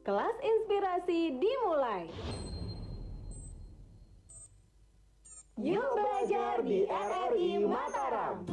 Kelas inspirasi dimulai. Yuk belajar di RRI Mataram.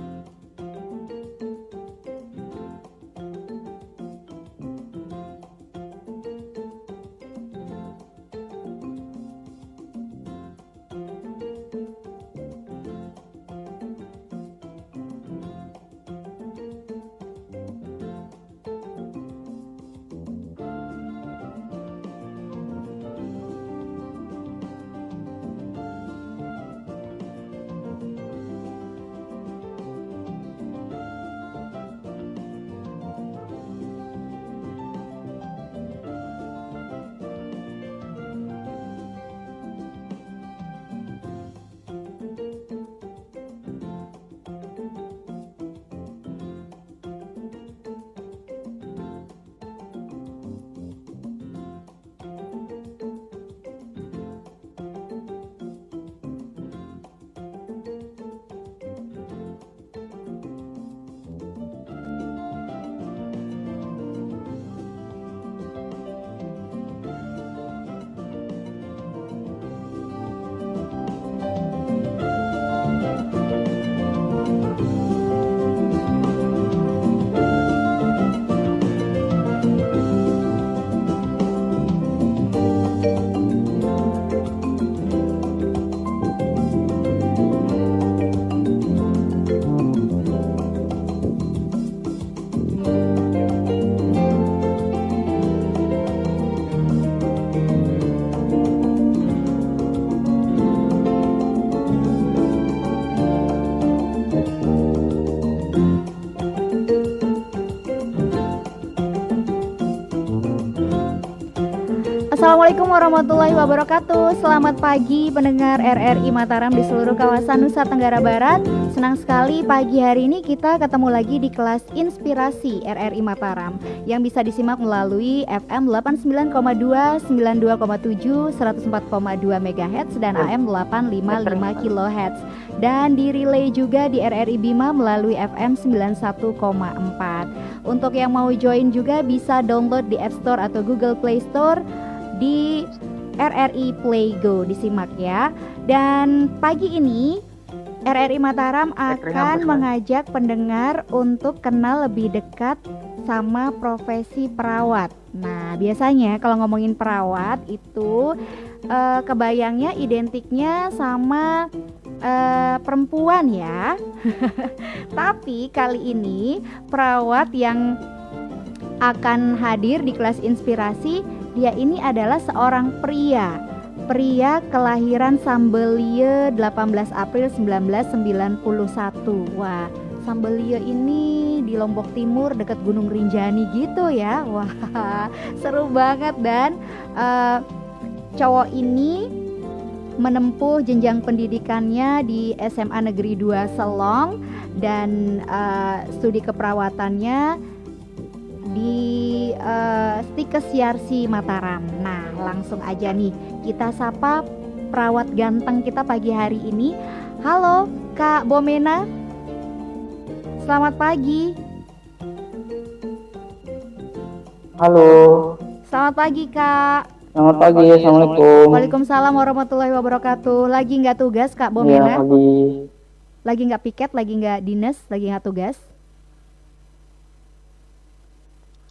Assalamualaikum warahmatullahi wabarakatuh. Selamat pagi pendengar RRI Mataram di seluruh kawasan Nusa Tenggara Barat. Senang sekali pagi hari ini kita ketemu lagi di kelas Inspirasi RRI Mataram yang bisa disimak melalui FM 89,2, 92,7, 104,2 MHz dan AM 855 kHz. Dan di relay juga di RRI Bima melalui FM 91,4. Untuk yang mau join juga bisa download di App Store atau Google Play Store di RRI Play Go, disimak ya. Dan pagi ini RRI Mataram akan mengajak pendengar untuk kenal lebih dekat sama profesi perawat. Nah, biasanya kalau ngomongin perawat itu kebayangnya identiknya sama perempuan ya. Tapi kali ini perawat yang akan hadir di kelas inspirasi, dia ini adalah seorang pria kelahiran Sambelie 18 April 1991. Wah, Sambelie ini di Lombok Timur dekat Gunung Rinjani gitu ya. Wah, seru banget. Dan cowok ini menempuh jenjang pendidikannya di SMA Negeri 2 Selong dan studi keperawatannya di Stikes Yarsi Mataram. Nah, langsung aja nih kita sapa perawat ganteng kita pagi hari ini. Halo Kak Bomena, selamat pagi. Halo. Selamat pagi Kak. Selamat pagi, Assalamualaikum. Waalaikumsalam warahmatullahi wabarakatuh. Lagi nggak tugas Kak Bomena? Ya, pagi. Lagi nggak piket, lagi nggak dinas, lagi nggak tugas?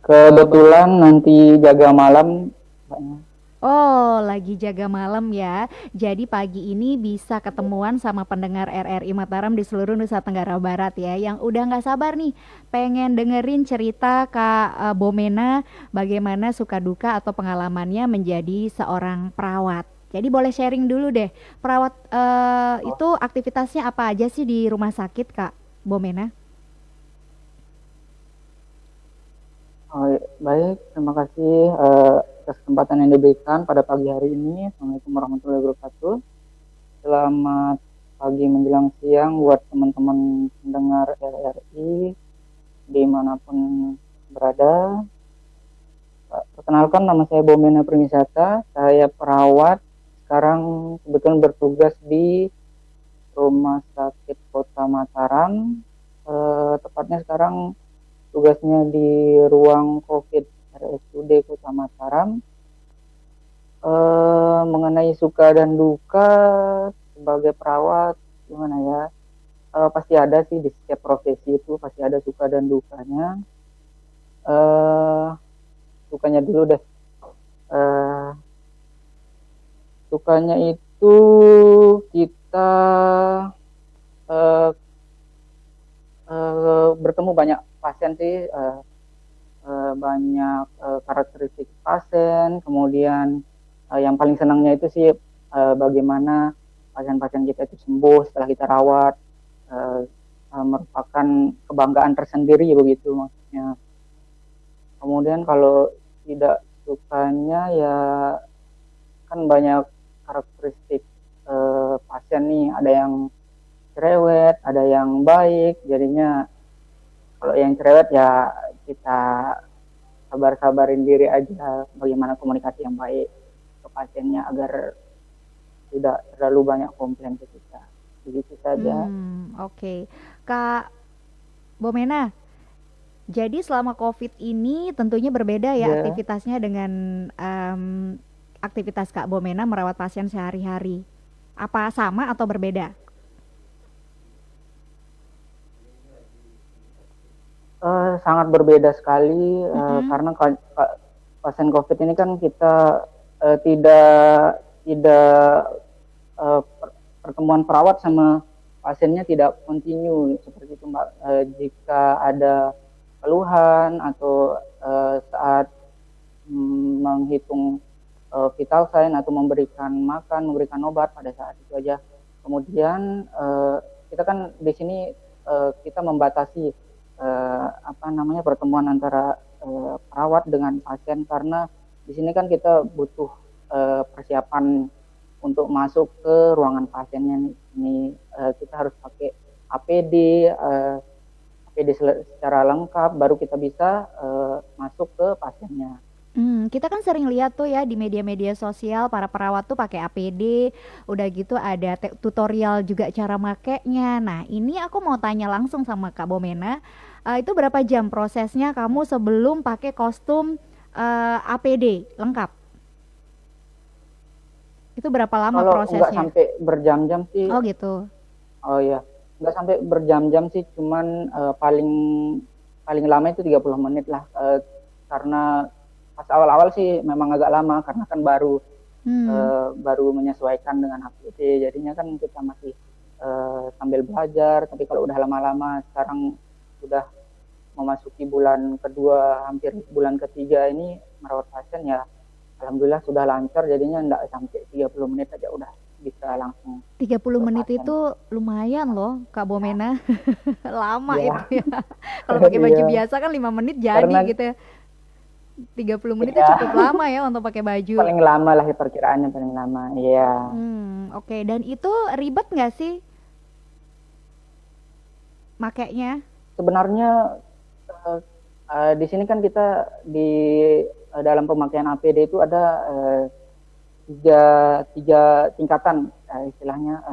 Kebetulan nanti jaga malam. Oh, lagi jaga malam ya. Jadi pagi ini bisa ketemuan sama pendengar RRI Mataram di seluruh Nusa Tenggara Barat ya, yang udah nggak sabar nih pengen dengerin cerita Kak Bomena bagaimana suka duka atau pengalamannya menjadi seorang perawat. Jadi boleh sharing dulu deh, perawat itu aktivitasnya apa aja sih di rumah sakit Kak Bomena? Oh, baik, terima kasih atas kesempatan yang diberikan pada pagi hari ini. Assalamualaikum warahmatullahi wabarakatuh. Selamat pagi menjelang siang buat teman-teman pendengar RRI dimanapun berada. Perkenalkan, nama saya Bomena Permisata. Saya perawat. Sekarang kebetulan bertugas di Rumah Sakit Kota Mataram. Tepatnya sekarang tugasnya di ruang COVID RSUD Kota Mataram. Mengenai suka dan duka sebagai perawat, gimana ya? Pasti ada sih, di setiap profesi itu pasti ada suka dan dukanya. eh Sukanya dulu deh. eh Sukanya itu kita eh, bertemu banyak pasien sih, banyak karakteristik pasien. Kemudian yang paling senangnya itu sih bagaimana pasien-pasien kita itu sembuh setelah kita rawat. eh, Merupakan kebanggaan tersendiri begitu maksudnya. Kemudian kalau tidak sukanya ya, kan banyak karakteristik pasien nih, ada yang cerewet, ada yang baik. Jadinya kalau yang cerewet ya kita sabar-sabarin diri aja, bagaimana komunikasi yang baik ke pasiennya agar tidak terlalu banyak komplain ke kita. Begitu saja. Oke. Kak Bomena, jadi selama COVID ini tentunya berbeda ya Ya, aktivitasnya dengan em, aktivitas Kak Bomena merawat pasien sehari-hari. Apa sama atau berbeda? sangat berbeda sekali, Mm-mm. karena pasien COVID ini kan kita tidak tidak pertemuan perawat sama pasiennya tidak kontinu seperti itu, Mbak. Jika ada keluhan atau saat menghitung vital sign atau memberikan makan, memberikan obat pada saat itu aja. Kemudian kita kan di sini kita membatasi apa namanya pertemuan antara perawat dengan pasien, karena di sini kan kita butuh persiapan untuk masuk ke ruangan pasiennya. Ini kita harus pakai APD, APD secara lengkap baru kita bisa masuk ke pasiennya. Kita kan sering lihat tuh ya di media-media sosial para perawat tuh pakai APD, udah gitu ada tutorial juga cara makainya. Nah, ini aku mau tanya langsung sama Kak Bomena, itu berapa jam prosesnya kamu sebelum pakai kostum APD lengkap? Itu berapa lama Kalau nggak prosesnya? sampai berjam-jam sih, Oh gitu. oh ya, nggak sampai berjam-jam sih, cuman paling paling lama itu 30 menit lah. Karena pas awal-awal sih memang agak lama karena kan Hmm. baru menyesuaikan dengan APD, jadinya kan kita masih sambil belajar. Tapi kalau udah lama-lama, sekarang sudah memasuki bulan kedua, hampir bulan ketiga ini merawat pasien ya, alhamdulillah sudah lancar, jadinya enggak sampai 30 menit aja udah bisa langsung 30 ke menit pasien. itu lumayan loh Kak Bomena. Lama itu Iya, ya. Kalau pakai baju iya. biasa kan 5 menit jadi Karena gitu ya. 30 menit itu ya cukup lama ya untuk pakai baju. paling lama lah, perkiraannya paling lama. Iya. Oke. Dan itu ribet nggak sih makainya? Sebenarnya eh, di sini kan kita di dalam pemakaian APD itu ada tiga, tiga tingkatan, istilahnya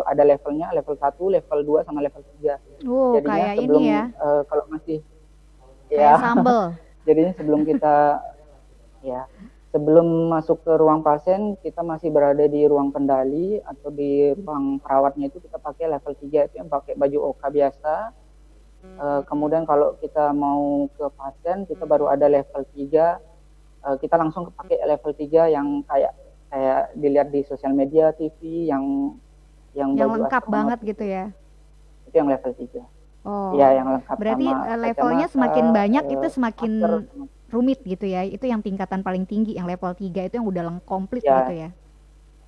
ada levelnya, level 1, level 2, sama level 3. Jadinya Kayak ini ya, sebelum kalau masih kayak ya sambel. jadinya sebelum kita ya sebelum masuk ke ruang pasien, kita masih berada di ruang kendali atau di ruang perawatnya, itu kita pakai level 3, itu yang pakai baju OK biasa. Kemudian kalau kita mau ke pasien, kita baru ada level 3. Kita langsung pakai level 3 yang kayak kayak dilihat di sosial media, TV, yang Yang baju lengkap astronot banget gitu ya. itu yang level 3. Iya, Oh, yang lengkap berarti sama levelnya kacamata, semakin banyak itu masker, semakin rumit gitu ya. Itu yang tingkatan paling tinggi, yang level 3 itu yang udah komplit gitu ya, ya.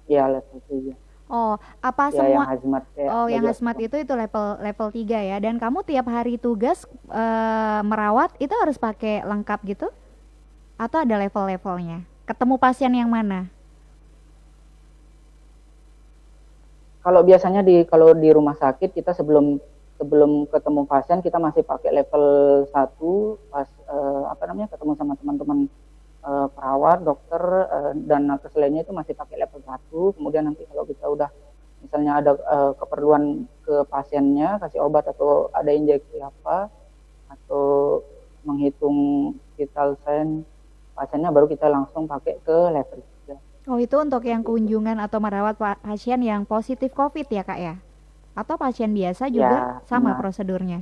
ya level 3. Oh, apa Ya yang semua. hazmat kayak Oh, yang baju hazmat astronot. itu level level 3 ya. Dan kamu tiap hari tugas merawat itu harus pakai lengkap gitu atau ada level-levelnya? Ketemu pasien yang mana? Kalau biasanya kalau di rumah sakit, kita sebelum sebelum ketemu pasien kita masih pakai level 1, pas apa namanya ketemu sama teman-teman perawat, dokter, dan nakes lainnya itu masih pakai level 1. Kemudian nanti kalau kita udah misalnya ada keperluan ke pasiennya, kasih obat atau ada injeksi apa, atau menghitung vital sign pasiennya, baru kita langsung pakai ke level 3. Oh, itu untuk yang kunjungan atau merawat pasien yang positif COVID ya, Kak ya? Atau pasien biasa juga Ya, sama benar. prosedurnya?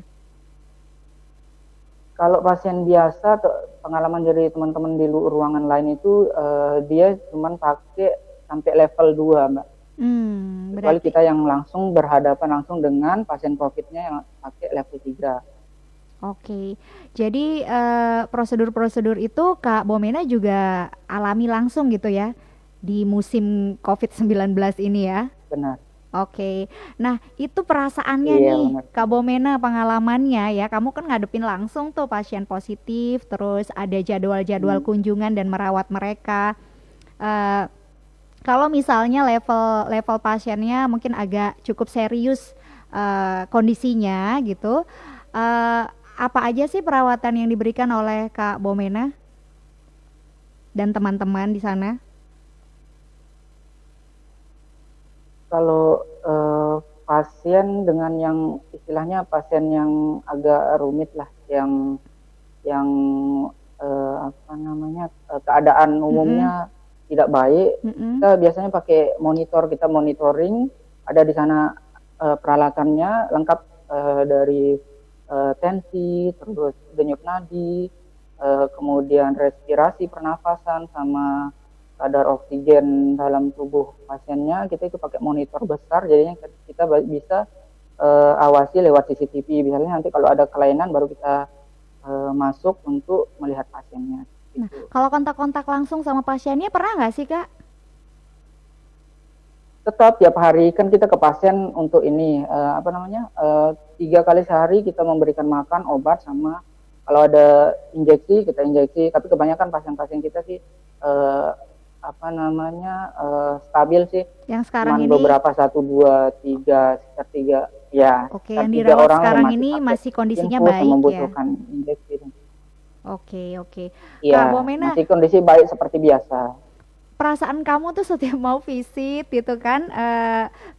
Kalau pasien biasa, pengalaman dari teman-teman di ruangan lain itu dia cuman pakai sampai level 2, Mbak. Kecuali Berarti kita yang langsung berhadapan langsung dengan pasien COVID-nya yang pakai level 3. oke. Jadi prosedur-prosedur itu Kak Bomena juga alami langsung gitu ya di musim COVID-19 ini ya. Benar. Oke. Nah, itu perasaannya Iya, nih, benar. Kak Bomena, pengalamannya ya. Kamu kan ngadepin langsung tuh pasien positif, terus ada jadwal-jadwal Hmm. kunjungan dan merawat mereka. Eh, Kalau misalnya level level pasiennya mungkin agak cukup serius kondisinya gitu, apa aja sih perawatan yang diberikan oleh Kak Bomena dan teman-teman di sana? Kalau pasien dengan yang istilahnya pasien yang agak rumit lah, yang apa namanya, keadaan Mm-mm, umumnya tidak baik, mm-mm, kita biasanya pakai monitor, kita monitoring, ada di sana peralatannya lengkap, dari tensi, terus denyut nadi, kemudian respirasi pernafasan sama kadar oksigen dalam tubuh pasiennya, kita itu pakai monitor besar, jadinya kita bisa awasi lewat CCTV. Misalnya nanti kalau ada kelainan baru kita masuk untuk melihat pasiennya. Nah, Itu kalau kontak-kontak langsung sama pasiennya pernah nggak sih, Kak? tetap tiap hari kan kita ke pasien untuk ini apa namanya 3 kali sehari kita memberikan makan obat sama kalau ada injeksi kita injeksi, tapi kebanyakan pasien-pasien kita sih apa namanya stabil sih, Yang sekarang cuman ini, beberapa 1 2 3 sekitar 3, ya oke, sekitar yang 3 orang lah yang sekarang masih ini pakai masih kondisinya infus yang baik ya. membutuhkan injeksi. Oke, oke. Iya, Kak Bomena, masih kondisi baik seperti biasa. perasaan kamu tuh setiap mau visit gitu kan,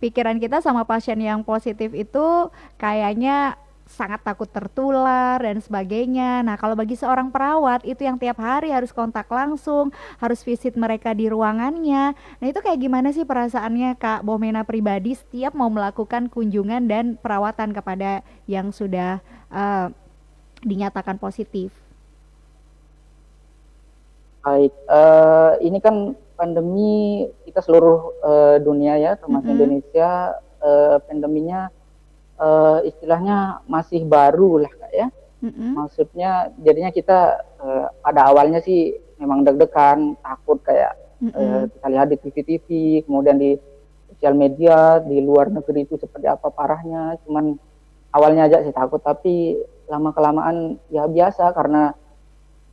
pikiran kita sama pasien yang positif itu kayaknya sangat takut tertular dan sebagainya. Nah, kalau bagi seorang perawat itu yang tiap hari harus kontak langsung, harus visit mereka di ruangannya. Nah, itu kayak gimana sih perasaannya Kak Bomena pribadi setiap mau melakukan kunjungan dan perawatan kepada yang sudah dinyatakan positif? Baik, ini kan pandemi kita seluruh dunia ya, termasuk Mm-mm, Indonesia, pandeminya istilahnya masih baru lah Kak ya. mm-mm, Maksudnya jadinya kita pada awalnya sih memang deg-degan, takut kayak mm-mm. kita lihat di TV-TV, kemudian di sosial media di luar negeri itu seperti apa parahnya. Cuman awalnya aja sih takut, tapi lama kelamaan ya biasa karena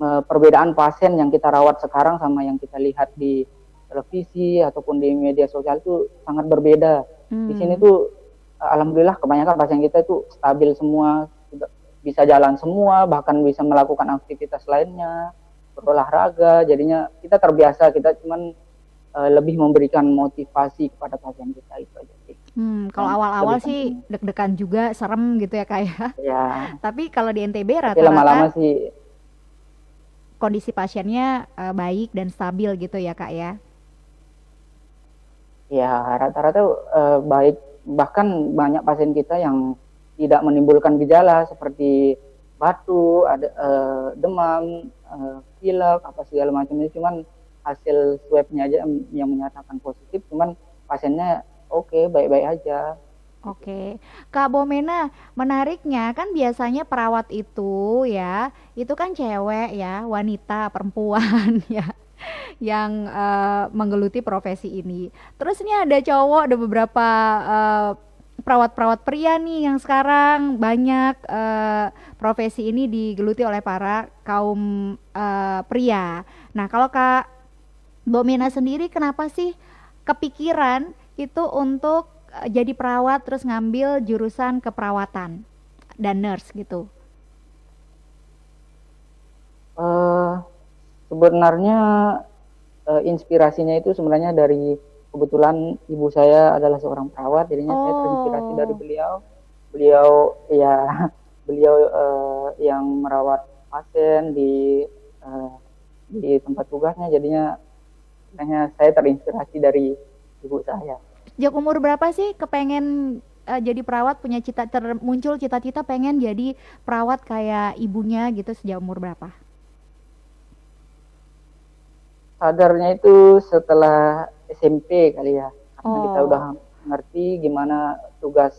perbedaan pasien yang kita rawat sekarang sama yang kita lihat di televisi ataupun di media sosial itu sangat berbeda. Di sini Hmm. tuh alhamdulillah kebanyakan pasien kita itu stabil semua, bisa jalan semua, bahkan bisa melakukan aktivitas lainnya, berolahraga. Jadinya kita terbiasa, kita cuman lebih memberikan motivasi kepada pasien kita itu aja sih. Kalau Yang awal-awal lebih sih penting. deg-degan juga, serem gitu ya Kak ya. Ya, Tapi kalau di NTB tapi lama-lama rata-rata sih kondisi pasiennya baik dan stabil gitu ya Kak ya. ya rata-rata baik, bahkan banyak pasien kita yang tidak menimbulkan gejala seperti batuk, ada demam, pilek apa segala macam itu, cuman hasil swabnya aja yang menyatakan positif, cuman pasiennya oke, baik-baik aja gitu. Oke, Kak Bomena, menariknya kan biasanya perawat itu ya, itu kan cewek ya, wanita, perempuan ya, yang menggeluti profesi ini. Terus ini ada cowok, ada beberapa eh, perawat-perawat pria nih yang sekarang banyak profesi ini digeluti oleh para kaum pria. Nah, kalau Kak Bomena sendiri kenapa sih kepikiran itu untuk jadi perawat terus ngambil jurusan keperawatan dan nurse gitu? Eh, Sebenarnya inspirasinya itu sebenarnya dari kebetulan ibu saya adalah seorang perawat, jadinya saya terinspirasi dari Oh, beliau. Beliau ya beliau yang merawat pasien di tempat tugasnya, jadinya istilahnya saya terinspirasi dari ibu saya. Sejak umur berapa sih kepengen jadi perawat, muncul cita-cita pengen jadi perawat kayak ibunya gitu, sejak umur berapa? Sadarnya itu setelah SMP kali ya, karena kita Oh. udah ngerti gimana tugas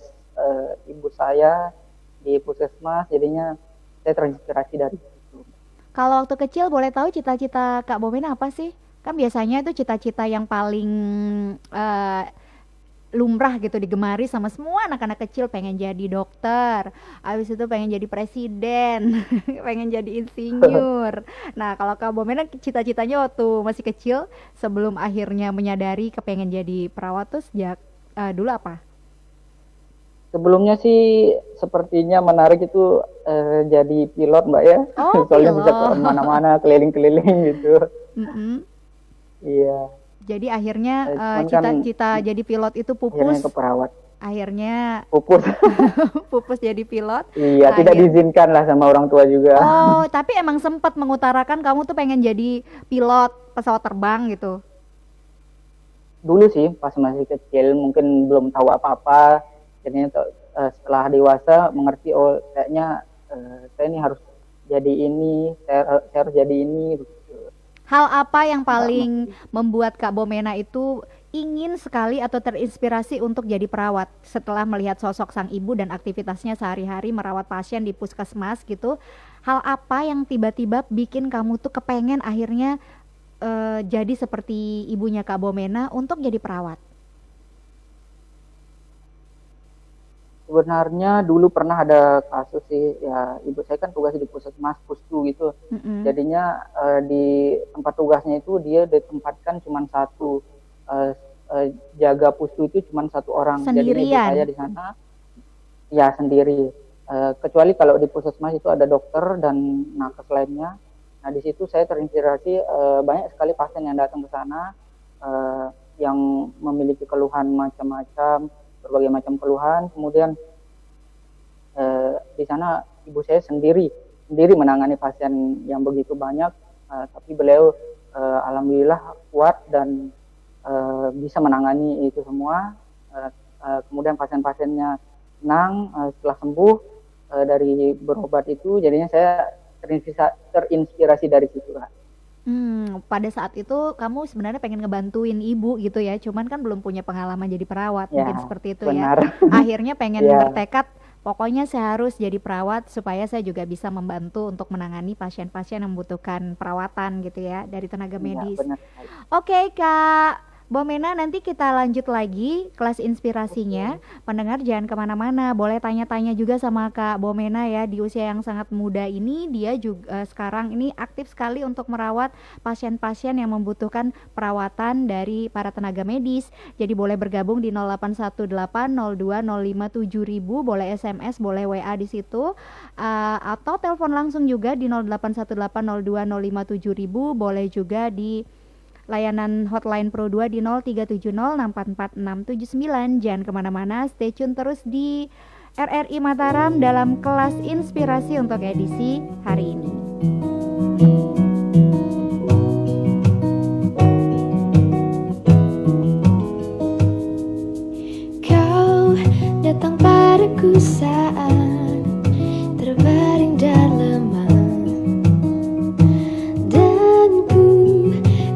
ibu saya di puskesmas, jadinya saya terinspirasi dari situ. Kalau waktu kecil boleh tahu cita-cita Kak Bomena apa sih? Kan biasanya itu cita-cita yang paling eh, lumrah gitu, digemari sama semua anak-anak kecil, pengen jadi dokter, habis itu pengen jadi presiden, pengen jadi insinyur. Nah, kalau Kak Bomena cita-citanya waktu masih kecil sebelum akhirnya menyadari kepengen jadi perawat tuh sejak dulu apa? Sebelumnya sih sepertinya menarik itu jadi pilot Mbak ya, Oh, soalnya bisa ke pilot. mana-mana keliling-keliling gitu. Mm-mm. Iya, Jadi akhirnya cuman kan cita-cita jadi pilot itu akhirnya pupus. ke perawat. Akhirnya Pupus. pupus jadi pilot. Iya, tidak Akhir diizinkan lah sama orang tua juga. Oh, tapi emang sempat mengutarakan kamu tuh pengen jadi pilot pesawat terbang gitu. Dulu sih pas masih kecil mungkin belum tahu apa-apa, jadinya setelah dewasa mengerti, oh kayaknya saya ini harus jadi ini, saya harus jadi ini begitu. Hal apa yang Nggak paling mesti. membuat Kak Bomena itu ingin sekali atau terinspirasi untuk jadi perawat setelah melihat sosok sang ibu dan aktivitasnya sehari-hari merawat pasien di puskesmas gitu? Hal apa yang tiba-tiba bikin kamu tuh kepengen akhirnya jadi seperti ibunya Kak Bomena untuk jadi perawat? Sebenarnya dulu pernah ada kasus sih, ya ibu saya kan tugas di puskesmas pustu gitu, Mm-mm. jadinya di tempat tugasnya itu dia ditempatkan cuma satu, eh, jaga pustu itu cuma satu orang, jadinya ibu saya Sendirian. di sana ya sendiri. Kecuali kalau di puskesmas itu ada dokter dan nakes lainnya. Nah di situ saya terinspirasi, banyak sekali pasien yang datang ke sana eh, yang memiliki keluhan macam-macam, berbagai macam keluhan. Kemudian di sana ibu saya sendiri menangani pasien yang begitu banyak, tapi beliau alhamdulillah kuat dan bisa menangani itu semua. Kemudian pasien-pasiennya senang setelah sembuh dari berobat itu, jadinya saya terinspirasi dari situ lah. Pada saat itu kamu sebenarnya pengen ngebantuin ibu gitu ya, cuman kan belum punya pengalaman jadi perawat, mungkin Ya, seperti itu ya. benar. Akhirnya pengen Ya, bertekad, pokoknya saya harus jadi perawat supaya saya juga bisa membantu untuk menangani pasien-pasien yang membutuhkan perawatan gitu ya dari tenaga ya medis. benar. Oke Kak Bomena, nanti kita lanjut lagi kelas inspirasinya. Pendengar jangan kemana-mana, boleh tanya-tanya juga sama Kak Bomena ya. Di usia yang sangat muda ini, dia juga sekarang ini aktif sekali untuk merawat pasien-pasien yang membutuhkan perawatan dari para tenaga medis. Jadi boleh bergabung di 081802057000, boleh SMS, boleh WA di situ. Atau telepon langsung juga di 081802057000, boleh juga di layanan hotline Pro 2 di 0370644679. Jangan kemana-mana, stay tune terus di RRI Mataram dalam kelas inspirasi untuk edisi hari ini. Kau datang padaku saat terbaring dan lemah, dan ku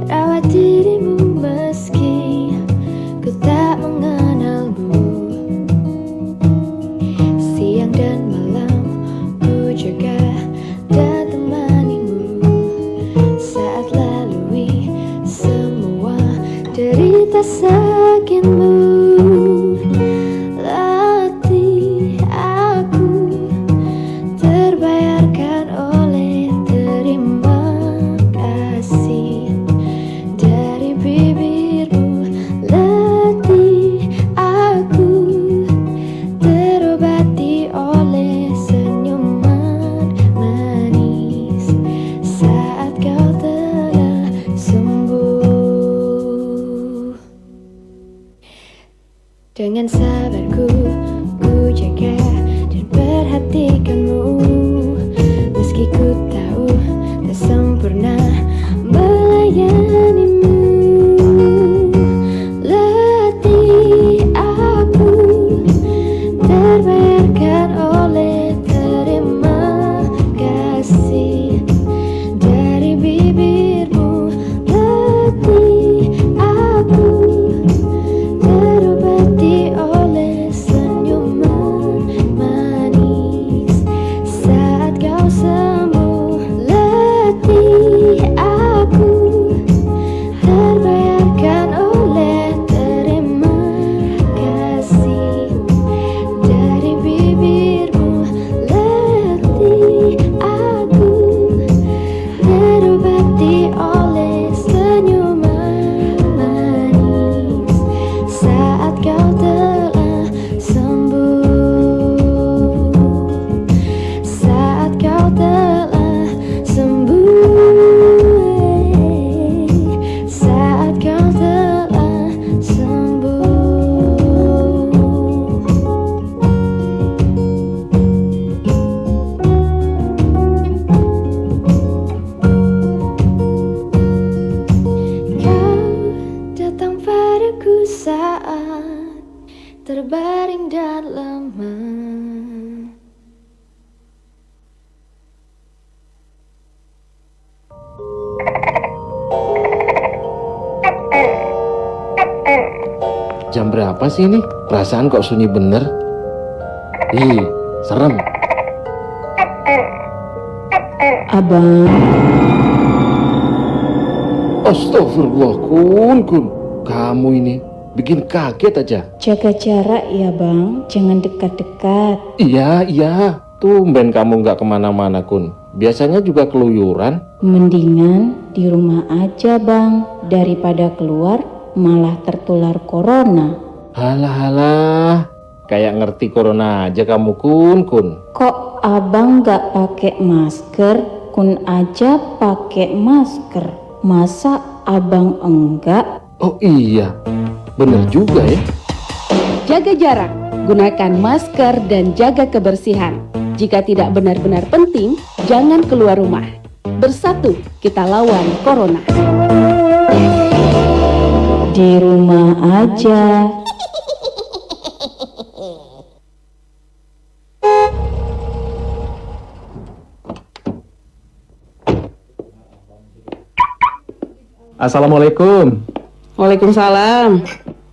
rawat dirimu meski ku tak mengenalmu. Siang dan malam ku jaga dan temanimu saat lalui semua derita sakitmu. Latih aku terbayarkan oleh terima kasih dari bibirmu. Latih aku terobati oleh senyuman manis saat kau telah sembuh. Dengan sabarku ku jaga dan perhatikanmu, meski ku tahu tak sempurna melayanimu. jam berapa sih ini? Perasaan kok sunyi bener. Ih, serem. Abang, Astagfirullah, Kun. Kamu ini bikin kaget aja. jaga jarak ya bang, jangan dekat-dekat. Iya. Tumben kamu nggak kemana-mana, Kun. Biasanya juga keluyuran. Mendingan di rumah aja bang, daripada keluar malah tertular corona. Halah. Kayak ngerti corona aja kamu, Kun. Kok abang gak pakai masker? Kun aja pakai masker. Masa abang enggak? Oh iya, bener juga ya. Jaga jarak, gunakan masker dan jaga kebersihan. Jika tidak benar-benar penting, jangan keluar rumah. Bersatu, kita lawan corona. Di rumah aja. Assalamualaikum. Waalaikumsalam.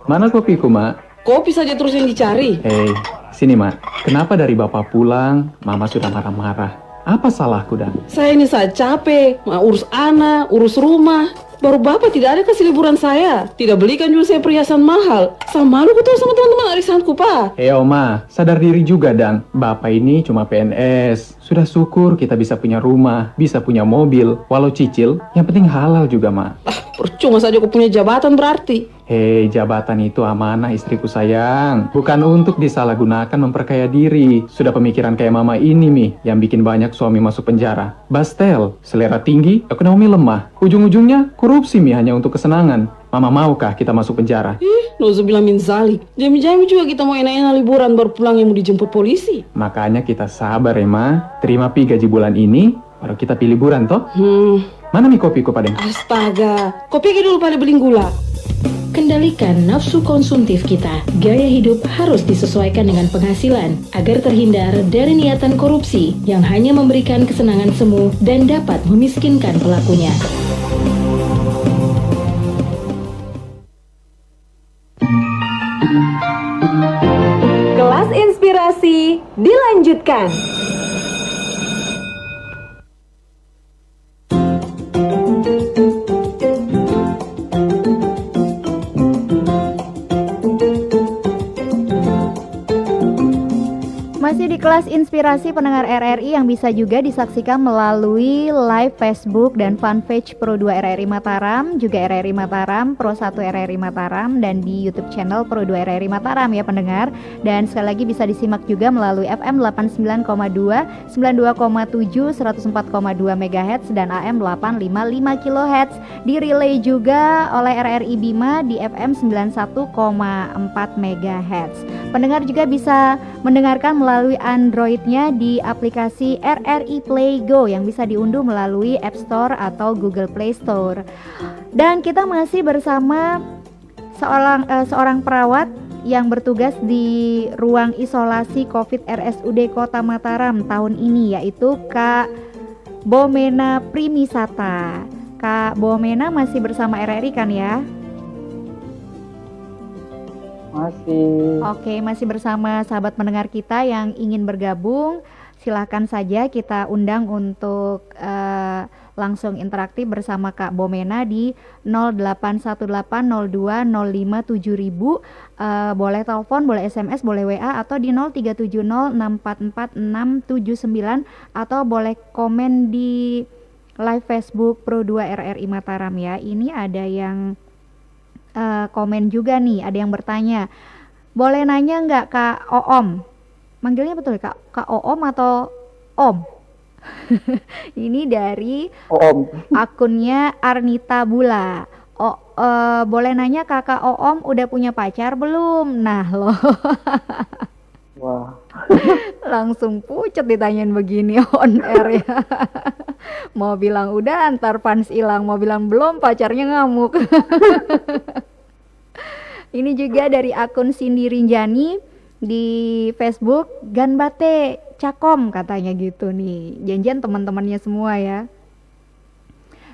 Mana kopiku, Mak? Kopi saja terus yang dicari. Hei, sini, Mak. Kenapa dari Bapak pulang, Mama sudah marah-marah? Apa salahku, Dan? Saya ini saat capek, mau urus anak, urus rumah. Baru Bapak tidak ada kasih liburan saya. Tidak belikan juga saya perhiasan mahal. Sama malu ketemu sama teman-teman arisanku, Pak. Hei, Oma, sadar diri juga, Dan. Bapak ini cuma PNS. Sudah syukur kita bisa punya rumah, bisa punya mobil. Walau cicil, yang penting halal juga, Mak. Percuma saja aku punya jabatan berarti. Hei, jabatan itu amanah istriku sayang. Bukan untuk disalahgunakan memperkaya diri. Sudah pemikiran kayak mama ini, Mi, yang bikin banyak suami masuk penjara. Bastel, selera tinggi, ekonomi lemah. Ujung-ujungnya korupsi, Mi, hanya untuk kesenangan. Mama maukah kita masuk penjara? Nauzubillah min zalik. Jami-jami juga kita mau enak-enak liburan baru pulang yang mau dijemput polisi. Makanya kita sabar ya, Ma. Terima pi gaji bulan ini, baru kita pilih liburan, toh? Mana Mi kopiku, Padeng? Astaga, kopi aja dulu pada beli gula. Kendalikan nafsu konsumtif kita. Gaya hidup harus disesuaikan dengan penghasilan agar terhindar dari niatan korupsi yang hanya memberikan kesenangan semu dan dapat memiskinkan pelakunya. Kelas inspirasi dilanjutkan. Masih di kelas inspirasi pendengar RRI yang bisa juga disaksikan melalui live Facebook dan fanpage Pro 2 RRI Mataram, juga RRI Mataram, Pro 1 RRI Mataram, dan di YouTube channel Pro 2 RRI Mataram ya pendengar. Dan sekali lagi bisa disimak juga melalui FM 89,2, 92,7, 104,2 MHz dan AM 855 kHz. Direlay juga oleh RRI Bima di FM 91,4 MHz. Pendengar juga bisa mendengarkan melalui Android-nya di aplikasi RRI Play Go yang bisa diunduh melalui App Store atau Google Play Store. Dan kita masih bersama seorang perawat yang bertugas di ruang isolasi COVID RSUD Kota Mataram tahun ini, yaitu Kak Bomena Primisata. Kak Bomena masih bersama RRI kan ya? Masih. Oke, masih bersama sahabat pendengar kita yang ingin bergabung. Silahkan saja kita undang untuk langsung interaktif bersama Kak Bomena di 081802057000. Boleh telepon, boleh SMS, boleh WA atau di 0370644679 atau boleh komen di live Facebook Pro 2 RRI Mataram ya. Ini ada yang komen juga nih, ada yang bertanya, boleh nanya nggak Kak Oom? Manggilnya betul Kak Oom atau Om? Ini dari Om. akunnya Arnita Bula. Boleh nanya Kakak Oom udah punya pacar belum? Nah loh. Wah. Langsung pucet ditanyain begini on air ya. Mau bilang udah antar fans hilang, mau bilang belum pacarnya ngamuk. Ini juga dari akun Cindy Rinjani di Facebook, Ganbate Cakom katanya gitu nih. Janjian teman-temannya semua ya.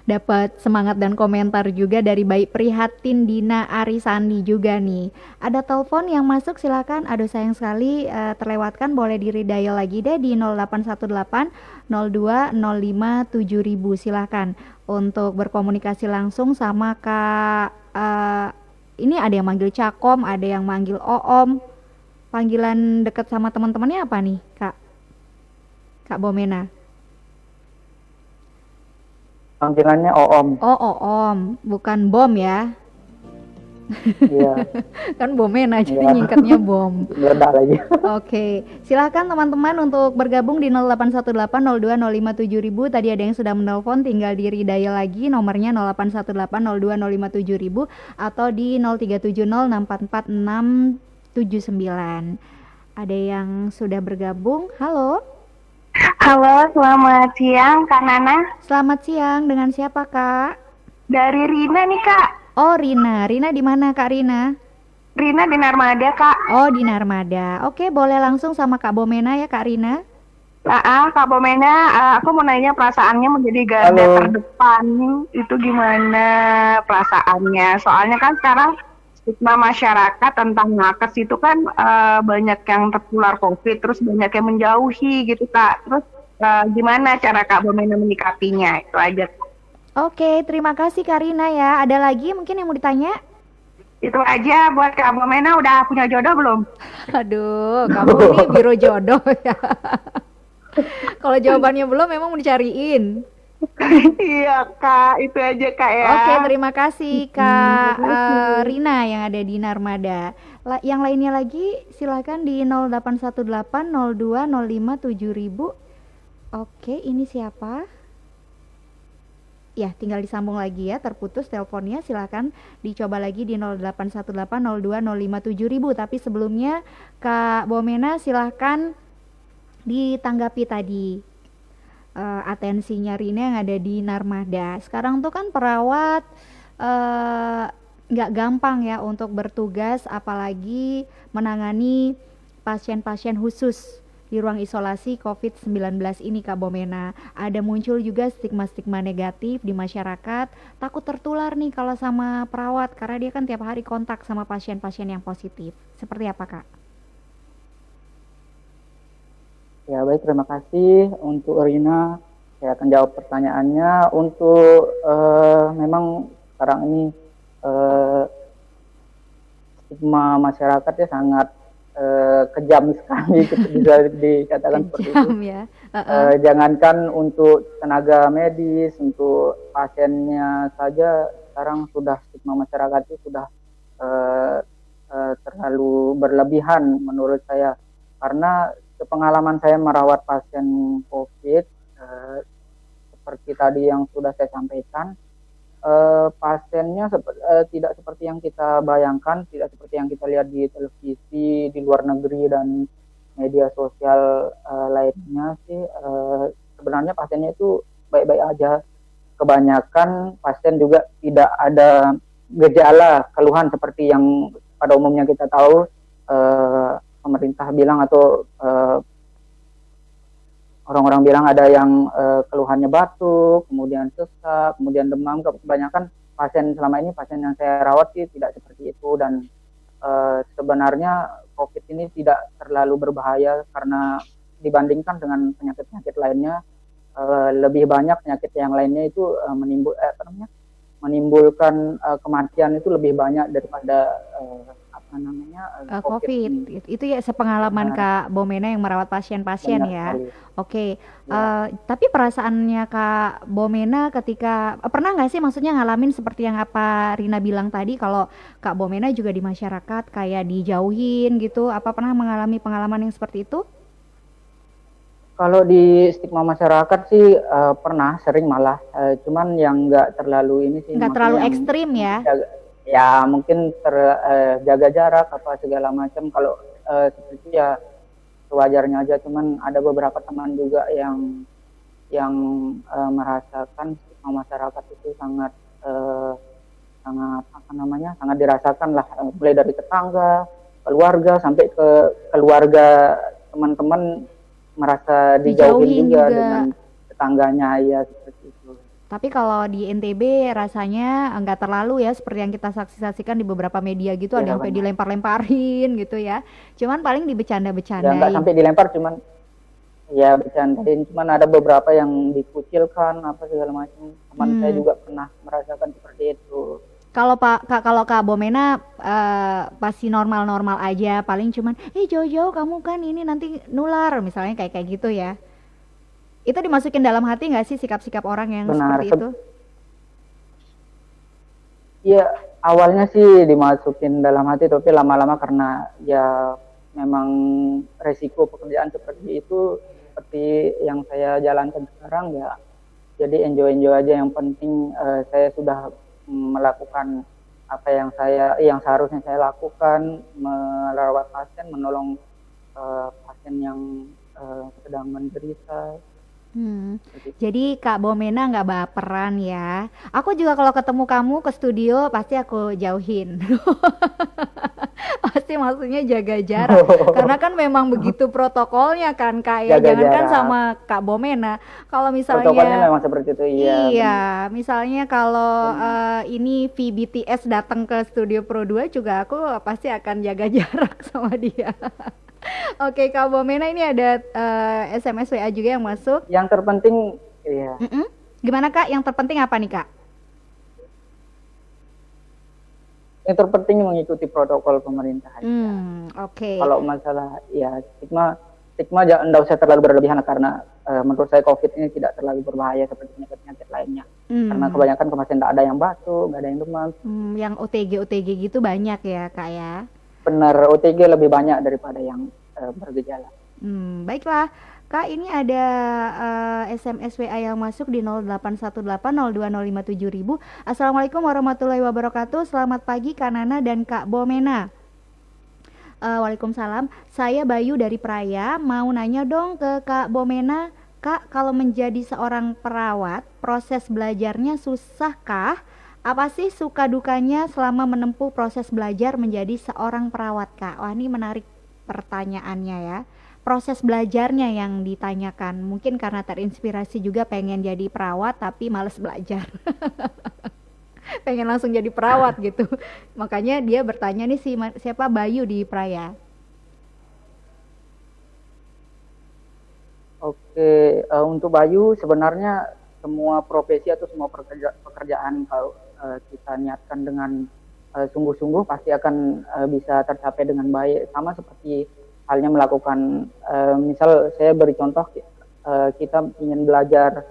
dapat semangat dan komentar juga dari baik Prihatin Dina Arisani juga nih. Ada telepon yang masuk, silakan. Aduh sayang sekali terlewatkan, boleh di redial lagi deh di 0818 02 05 7000. Silakan untuk berkomunikasi langsung sama Kak. Ini ada yang manggil Cakom, ada yang manggil Oom. Panggilan dekat sama teman-temannya apa nih, Kak Bomena? Panggilannya Oom. Oh, Oom, bukan bom ya. Iya. Kan Bomena jadi Iya. nyingkatnya bom. Meledak lagi. Oke, silakan teman-teman untuk bergabung di 081802057000. Tadi ada yang sudah menelpon, tinggal di redial lagi nomornya 081802057000 atau di 0370644679. Ada yang sudah bergabung. Halo. Halo, selamat siang Kak Nana. Selamat siang, dengan siapa Kak? Dari Rina nih Kak. Oh Rina, Rina di mana Kak Rina? Rina di Narmada Kak. Oh di Narmada. Oke, boleh langsung sama Kak Bomena ya Kak Rina. Kak Bomena, aku mau nanya perasaannya menjadi garda terdepan itu gimana perasaannya? Soalnya kan sekarang stigma masyarakat tentang nakes itu kan banyak yang tertular COVID, terus banyak yang menjauhi gitu Kak. Terus gimana cara Kak Bomena menyikapinya? Itu aja. Oke, terima kasih Kak Rina ya. Ada lagi mungkin yang mau ditanya? Itu aja buat Kak Bomena. Udah punya jodoh belum? Aduh, kamu nih biro jodoh ya. Kalau jawabannya belum, memang mau dicariin. Iya Kak, itu aja Kak ya. Oke, terima kasih Kak Rina yang ada di Narmada. Yang lainnya lagi silakan di 0818 02 05 7000. Oke, ini siapa? Ya, tinggal disambung lagi ya, terputus teleponnya. Silakan dicoba lagi di 0818 02 05 7000. Tapi sebelumnya Kak Bomena silakan ditanggapi tadi atensinya Rina yang ada di Narmada. Sekarang tuh kan perawat nggak gampang ya untuk bertugas, apalagi menangani pasien-pasien khusus di ruang isolasi COVID-19 ini Kak Bomena. Ada muncul juga stigma-stigma negatif di masyarakat, takut tertular nih kalau sama perawat karena dia kan tiap hari kontak sama pasien-pasien yang positif. Seperti apa Kak? Ya baik, terima kasih untuk Rina. Saya akan jawab pertanyaannya. Untuk memang sekarang ini stigma masyarakat ya sangat kejam sekali, bisa dikatakan seperti itu. Ya. Jangankan untuk tenaga medis, untuk pasiennya saja sekarang sudah stigma masyarakat itu sudah terlalu berlebihan menurut saya. Karena pengalaman saya merawat pasien COVID, seperti tadi yang sudah saya sampaikan, pasiennya tidak seperti yang kita bayangkan, tidak seperti yang kita lihat di televisi, di luar negeri dan media sosial lainnya sih. Sebenarnya pasiennya itu baik-baik aja. Kebanyakan pasien juga tidak ada gejala, keluhan seperti yang pada umumnya kita tahu pemerintah bilang atau orang-orang bilang ada yang keluhannya batuk, kemudian sesak, kemudian demam. Kebanyakan pasien selama ini, pasien yang saya rawat sih tidak seperti itu. Dan sebenarnya COVID ini tidak terlalu berbahaya karena dibandingkan dengan penyakit-penyakit lainnya, lebih banyak penyakit yang lainnya itu menimbulkan kematian itu lebih banyak daripada COVID. Itu ya sepengalaman Kak Bomena yang merawat pasien-pasien ya. Oke. Tapi perasaannya Kak Bomena ketika pernah nggak sih maksudnya ngalamin seperti yang apa Rina bilang tadi, kalau Kak Bomena juga di masyarakat kayak dijauhin gitu, apa pernah mengalami pengalaman yang seperti itu? Kalau di stigma masyarakat sih pernah, sering malah, cuman yang nggak terlalu ini sih. Nggak terlalu ekstrim ya? Ya mungkin jaga jarak apa segala macam. Kalau seperti ya sewajarnya aja. Cuman ada beberapa teman juga yang merasakan stigma masyarakat itu sangat sangat dirasakan lah, mulai dari tetangga, keluarga sampai ke keluarga teman-teman merasa dijauhin juga dengan tetangganya ya seperti itu. Tapi kalau di NTB rasanya nggak terlalu ya seperti yang kita saksikan di beberapa media gitu, ada Ya yang sampai banyak. dilempar-lemparin gitu ya. Cuman paling Ya nggak dibecanda-becandain. sampai dilempar, cuman ya bercandain. Cuman ada beberapa yang dikucilkan apa segala macam. Teman saya Hmm. juga pernah merasakan seperti itu. Kalau Kak Bomena pasti normal-normal aja, paling cuman, jauh-jauh kamu kan ini nanti nular, misalnya kayak kayak gitu ya. Itu dimasukin dalam hati nggak sih sikap-sikap orang yang Benar. seperti itu? Iya, awalnya sih dimasukin dalam hati, tapi lama-lama karena ya memang resiko pekerjaan seperti itu, seperti yang saya jalankan sekarang ya, jadi enjoy-enjoy aja. Yang penting saya sudah melakukan apa yang seharusnya saya lakukan, merawat pasien, menolong pasien yang sedang menderita. Hmm. Seperti itu. Jadi Kak Bomena nggak baperan ya. Aku juga kalau ketemu kamu ke studio pasti aku jauhin. Pasti maksudnya jaga jarak. Karena kan memang begitu protokolnya kan Kak ya. Jaga Jangankan jarak. sama Kak Bomena. Kalau Protokolnya misalnya memang seperti itu, iya. iya, Benar. misalnya kalau Benar. ini VBTS datang ke Studio Pro 2 juga aku pasti akan jaga jarak sama dia. Oke, Kak Bomena ini ada SMS WA juga yang masuk. Yang terpenting, iya. Mm-mm. Gimana Kak? Yang terpenting apa nih Kak? Yang terpenting mengikuti protokol pemerintah aja. Oke. Kalau masalah ya stigma enggak usah terlalu berlebihan, karena menurut saya COVID ini tidak terlalu berbahaya seperti penyakit-penyakit lainnya. Karena kebanyakan pasien tidak ada yang batuk, nggak ada yang demam. Yang OTG gitu banyak ya Kak ya. Benar, OTG lebih banyak daripada yang bergejala. Baiklah. Kak, ini ada SMS WA yang masuk di 081802057000. Assalamualaikum warahmatullahi wabarakatuh. Selamat pagi Kak Nana dan Kak Bomena. Waalaikumsalam. Saya Bayu dari Praya. Mau nanya dong ke Kak Bomena. Kak, kalau menjadi seorang perawat, proses belajarnya susahkah? Apa sih suka dukanya selama menempuh proses belajar menjadi seorang perawat, Kak? Wah, ini menarik pertanyaannya ya. Proses belajarnya yang ditanyakan. Mungkin karena terinspirasi juga pengen jadi perawat tapi males belajar. Pengen langsung jadi perawat gitu. Makanya dia bertanya nih siapa Bayu di Praya. Oke, untuk Bayu sebenarnya semua profesi atau semua pekerjaan kalau kita niatkan dengan sungguh-sungguh pasti akan bisa tercapai dengan baik. Sama seperti halnya melakukan, misal saya beri contoh, kita ingin belajar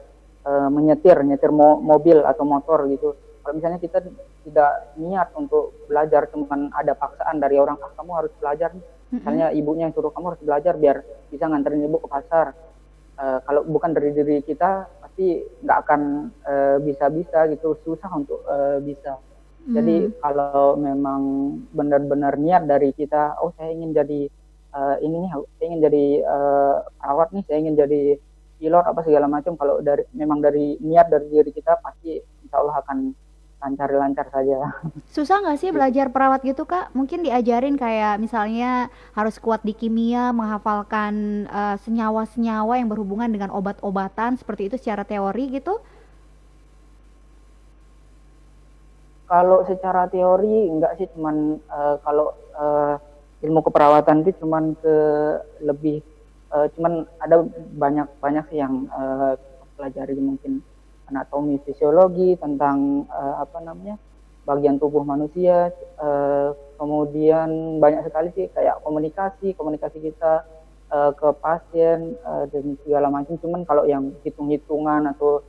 menyetir mobil atau motor gitu. Kalau misalnya kita tidak niat untuk belajar, cuman ada paksaan dari orang, kamu harus belajar. Misalnya ibunya yang suruh kamu harus belajar biar bisa nganterin ibu ke pasar. Kalau bukan dari diri kita pasti nggak akan bisa gitu, susah untuk bisa. Jadi kalau memang benar-benar niat dari kita, saya ingin jadi saya ingin jadi perawat nih, saya ingin jadi pilot apa segala macam. Kalau memang dari niat dari diri kita pasti insya Allah akan lancar saja. Susah nggak sih belajar perawat gitu Kak? Mungkin diajarin kayak misalnya harus kuat di kimia, menghafalkan senyawa-senyawa yang berhubungan dengan obat-obatan seperti itu secara teori gitu? Kalau secara teori enggak sih, cuman kalau ilmu keperawatan itu cuman cuman ada banyak sih yang pelajari, mungkin anatomi fisiologi tentang bagian tubuh manusia, kemudian banyak sekali sih kayak komunikasi kita ke pasien dan segala macam. Cuman kalau yang hitung-hitungan atau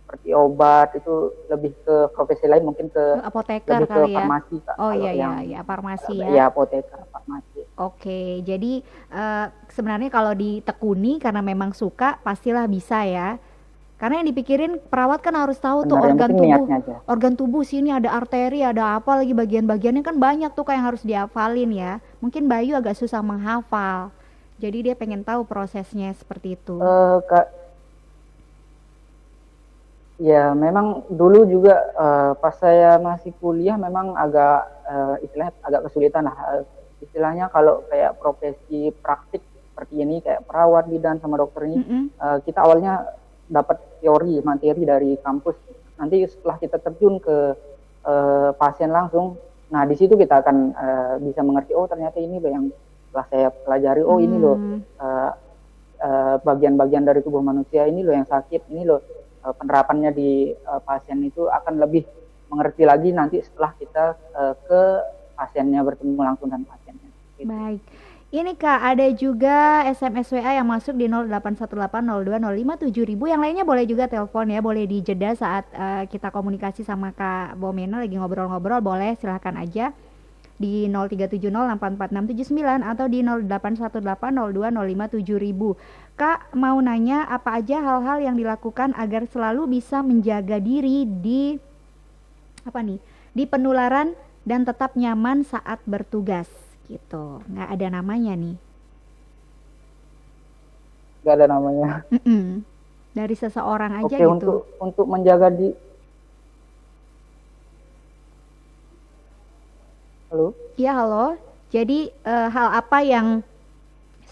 seperti obat itu lebih ke profesi lain, mungkin apoteker lebih ke kali ya. farmasi Kak. Oh Kalau iya farmasi ya. Ya apoteker, farmasi. Oke, jadi sebenarnya kalau ditekuni karena memang suka pastilah bisa ya. Karena yang dipikirin perawat kan harus tahu tuh Benar, organ tubuh sini ada arteri, ada apa lagi bagian-bagiannya kan banyak tuh kayak yang harus dihafalin ya. Mungkin Bayu agak susah menghafal. Jadi dia pengen tahu prosesnya seperti itu. Ya memang dulu juga pas saya masih kuliah memang istilahnya agak kesulitan lah. Istilahnya kalau kayak profesi praktik seperti ini kayak perawat, bidan sama dokter ini, kita awalnya dapat materi dari kampus nanti setelah kita terjun ke pasien langsung, nah di situ kita akan bisa mengerti, oh ternyata ini loh yang setelah saya pelajari, oh ini loh bagian-bagian dari tubuh manusia, ini loh yang sakit, ini loh penerapannya di pasien itu akan lebih mengerti lagi nanti setelah kita ke pasiennya, bertemu langsung dengan pasiennya. Gitu. Baik. Ini Kak, ada juga SMS WA yang masuk di 081802057000. Yang lainnya boleh juga telepon ya, boleh dijeda saat kita komunikasi sama Kak Bomena lagi ngobrol-ngobrol, boleh silahkan aja di 0370844679 atau di 081802057000. Kak mau nanya apa aja hal-hal yang dilakukan agar selalu bisa menjaga diri di di penularan dan tetap nyaman saat bertugas gitu. Nggak ada namanya nih. Nggak ada namanya. Dari seseorang aja Oke, gitu. untuk menjaga di Halo? Iya, halo. Jadi hal apa yang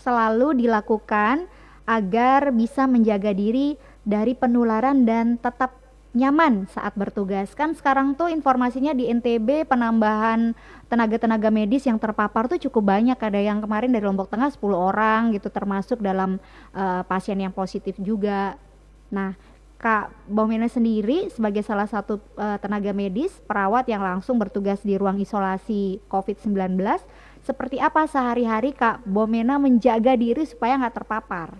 selalu dilakukan agar bisa menjaga diri dari penularan dan tetap nyaman saat bertugas? Kan sekarang tuh informasinya di NTB penambahan tenaga-tenaga medis yang terpapar tuh cukup banyak. Ada yang kemarin dari Lombok Tengah 10 orang gitu, termasuk dalam pasien yang positif juga. Nah, Kak Bomena sendiri sebagai salah satu tenaga medis, perawat yang langsung bertugas di ruang isolasi COVID-19, seperti apa sehari-hari Kak Bomena menjaga diri supaya nggak terpapar?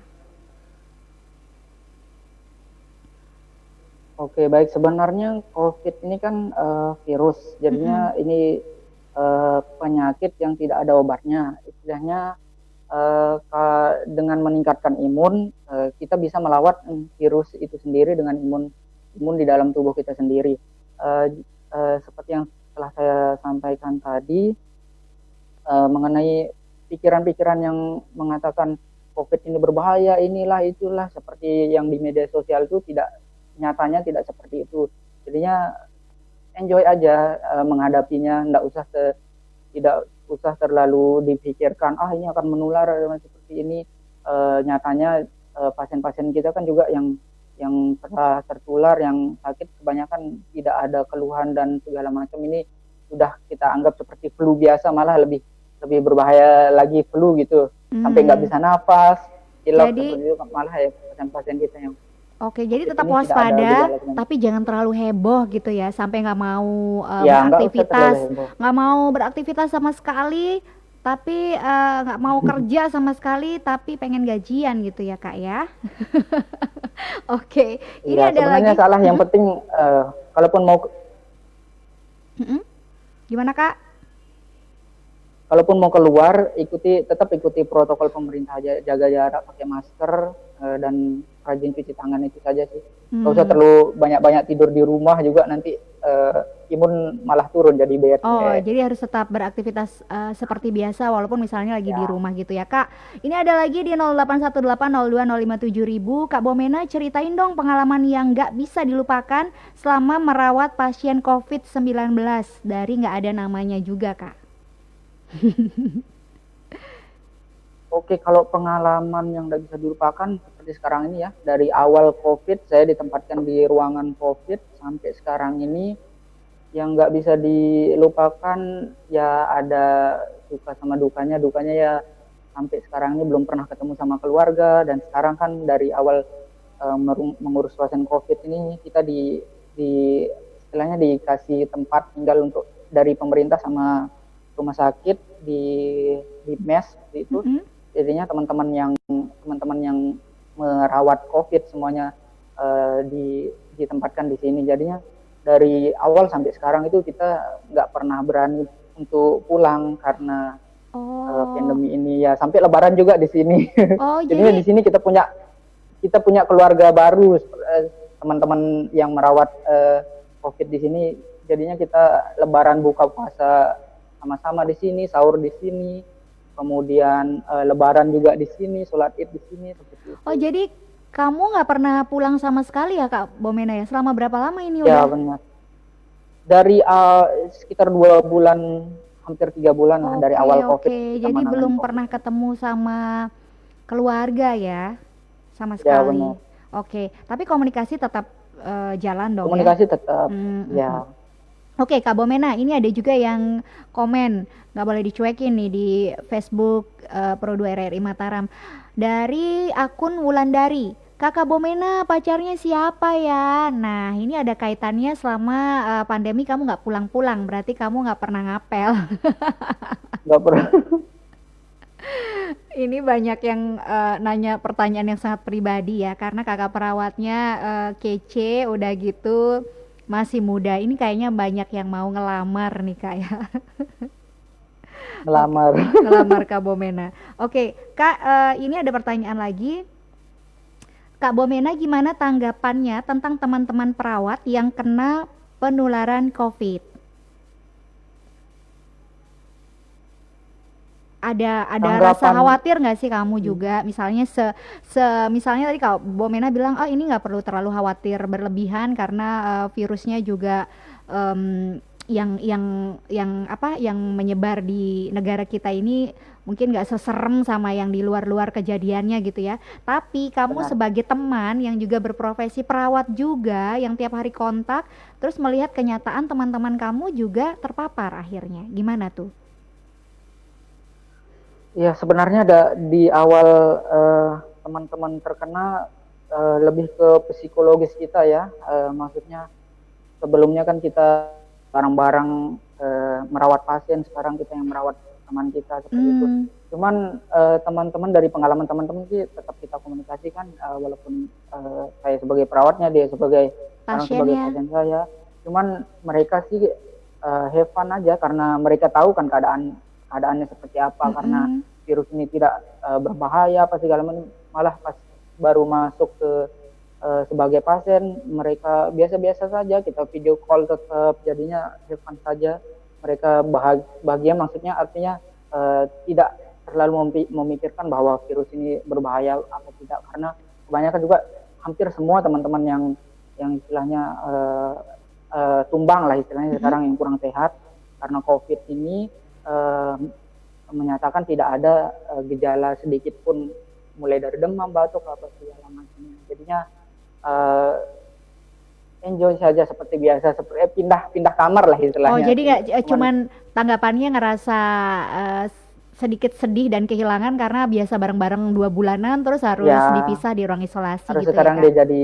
Oke, baik. Sebenarnya COVID ini kan virus, jadinya ini penyakit yang tidak ada obatnya. Istilahnya dengan meningkatkan imun, kita bisa melawan virus itu sendiri dengan imun di dalam tubuh kita sendiri. Seperti yang telah saya sampaikan tadi, mengenai pikiran-pikiran yang mengatakan COVID ini berbahaya, inilah itulah, seperti yang di media sosial itu nyatanya tidak seperti itu. Jadinya enjoy aja menghadapinya, tidak usah terlalu dipikirkan ini akan menular seperti ini. Nyatanya pasien-pasien kita kan juga yang telah tertular, yang sakit kebanyakan tidak ada keluhan dan segala macam, ini sudah kita anggap seperti flu biasa, malah lebih berbahaya lagi flu gitu, sampai nggak bisa nafas, pilek seperti itu, malah ya pasien-pasien kita yang Oke, jadi tetap waspada, tapi jangan terlalu heboh gitu ya, sampai nggak mau nggak mau beraktivitas sama sekali, tapi nggak mau kerja sama sekali, tapi pengen gajian gitu ya Kak ya. Oke, ini ada sebenarnya lagi. Salah, yang penting kalaupun mau Gimana Kak? Kalaupun mau keluar, tetap ikuti protokol pemerintah aja, jaga jarak, pakai masker, dan rajin cuci tangan, itu saja sih. Nggak usah terlalu banyak-banyak tidur di rumah juga, nanti imun malah turun jadi bad. Jadi harus tetap beraktivitas seperti biasa walaupun misalnya lagi di rumah gitu ya Kak. Ini ada lagi di 081802057000. Kak Bomena ceritain dong pengalaman yang nggak bisa dilupakan selama merawat pasien COVID-19, dari nggak ada namanya juga Kak. Oke, kalau pengalaman yang tidak bisa dilupakan seperti sekarang ini ya, dari awal COVID saya ditempatkan di ruangan COVID sampai sekarang ini, yang nggak bisa dilupakan ya ada suka sama dukanya. Dukanya ya sampai sekarang ini belum pernah ketemu sama keluarga, dan sekarang kan dari awal mengurus pasien COVID ini kita istilahnya dikasih tempat tinggal untuk dari pemerintah sama rumah sakit di mes itu. Jadinya teman-teman yang merawat COVID semuanya ditempatkan di sini. Jadinya dari awal sampai sekarang itu kita nggak pernah berani untuk pulang karena pandemi ini ya, sampai Lebaran juga di sini. Jadinya di sini kita punya keluarga baru, teman-teman yang merawat COVID di sini. Jadinya kita Lebaran buka puasa sama-sama di sini, sahur di sini, kemudian Lebaran juga di sini, sholat Id di sini, seperti itu. Jadi kamu nggak pernah pulang sama sekali ya Kak Bomena ya? Selama berapa lama ini ya, udah? Benar. Dari sekitar 2 bulan, hampir 3 bulan lah dari awal COVID. Jadi belum pernah ketemu sama keluarga ya, sama sekali. Ya, benar. Tapi komunikasi tetap jalan dong ya. Komunikasi tetap, Mm, mm, ya. Oke, Kak Bomena, ini ada juga yang komen, nggak boleh dicuekin nih di Facebook Pro 2 RRI Mataram. Dari akun Wulandari, Kakak Bomena pacarnya siapa ya? Nah, ini ada kaitannya selama pandemi kamu nggak pulang-pulang, berarti kamu nggak pernah ngapel. Nggak pernah. Ini banyak yang nanya pertanyaan yang sangat pribadi ya, karena kakak perawatnya kece, udah gitu masih muda. Ini kayaknya banyak yang mau ngelamar nih Kak ya. Ngelamar. Ngelamar Kak Bomena. Oke, Kak, ini ada pertanyaan lagi. Kak Bomena, gimana tanggapannya tentang teman-teman perawat yang kena penularan COVID? Ada rasa khawatir nggak sih kamu juga, misalnya misalnya tadi Kak Bomena bilang, oh ini nggak perlu terlalu khawatir berlebihan karena virusnya juga yang menyebar di negara kita ini mungkin nggak seserem sama yang di luar-luar kejadiannya gitu ya. Tapi kamu Benar. sebagai teman yang juga berprofesi perawat juga, yang tiap hari kontak, terus melihat kenyataan teman-teman kamu juga terpapar akhirnya, gimana tuh? Ya sebenarnya di awal teman-teman terkena lebih ke psikologis kita ya. Maksudnya sebelumnya kan kita bareng-bareng merawat pasien, sekarang kita yang merawat teman kita seperti itu. Cuman teman-teman dari pengalaman teman-teman sih tetap kita komunikasikan, walaupun saya sebagai perawatnya, dia sebagai sebagai pasien saya. Cuman mereka sih have fun aja karena mereka tahu kan keadaannya seperti apa, karena virus ini tidak berbahaya apa segala macam. Malah pas baru masuk ke sebagai pasien, mereka biasa-biasa saja, kita video call tetap, jadinya have fun saja. Mereka bahagia, maksudnya artinya tidak terlalu memikirkan bahwa virus ini berbahaya atau tidak, karena kebanyakan juga hampir semua teman-teman yang istilahnya tumbang lah istilahnya sekarang, yang kurang sehat karena COVID ini menyatakan tidak ada gejala sedikit pun, mulai dari demam, batuk, apa segala macamnya. Jadinya enjoy saja seperti biasa, seperti pindah kamar lah istilahnya. Oh, jadi nggak cuman tanggapannya ngerasa sedikit sedih dan kehilangan karena biasa bareng-bareng 2 bulanan terus harus dipisah di ruang isolasi harus gitu sekarang ya, Kak? dia jadi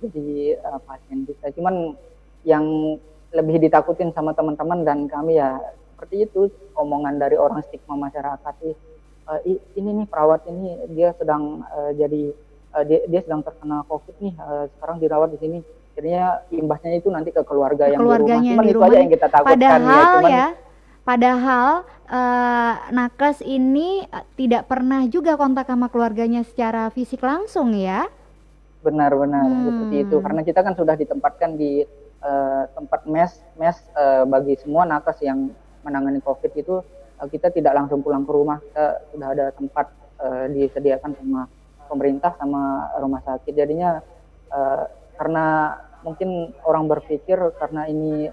jadi pasien kita. Cuman yang lebih ditakutin sama teman-teman dan kami ya seperti itu, omongan dari orang, stigma masyarakat ini nih perawat ini dia sedang dia sedang terkena COVID nih, sekarang dirawat di sini, jadinya imbasnya itu nanti ke keluarga yang di rumah. Cuman itu aja yang kita takutkan padahal nakes ini tidak pernah juga kontak sama keluarganya secara fisik langsung ya. Benar-benar seperti itu, karena kita kan sudah ditempatkan di tempat mes bagi semua nakes yang menangani COVID itu. Kita tidak langsung pulang ke rumah, kita sudah ada tempat disediakan sama pemerintah sama rumah sakit. Jadinya karena mungkin orang berpikir karena ini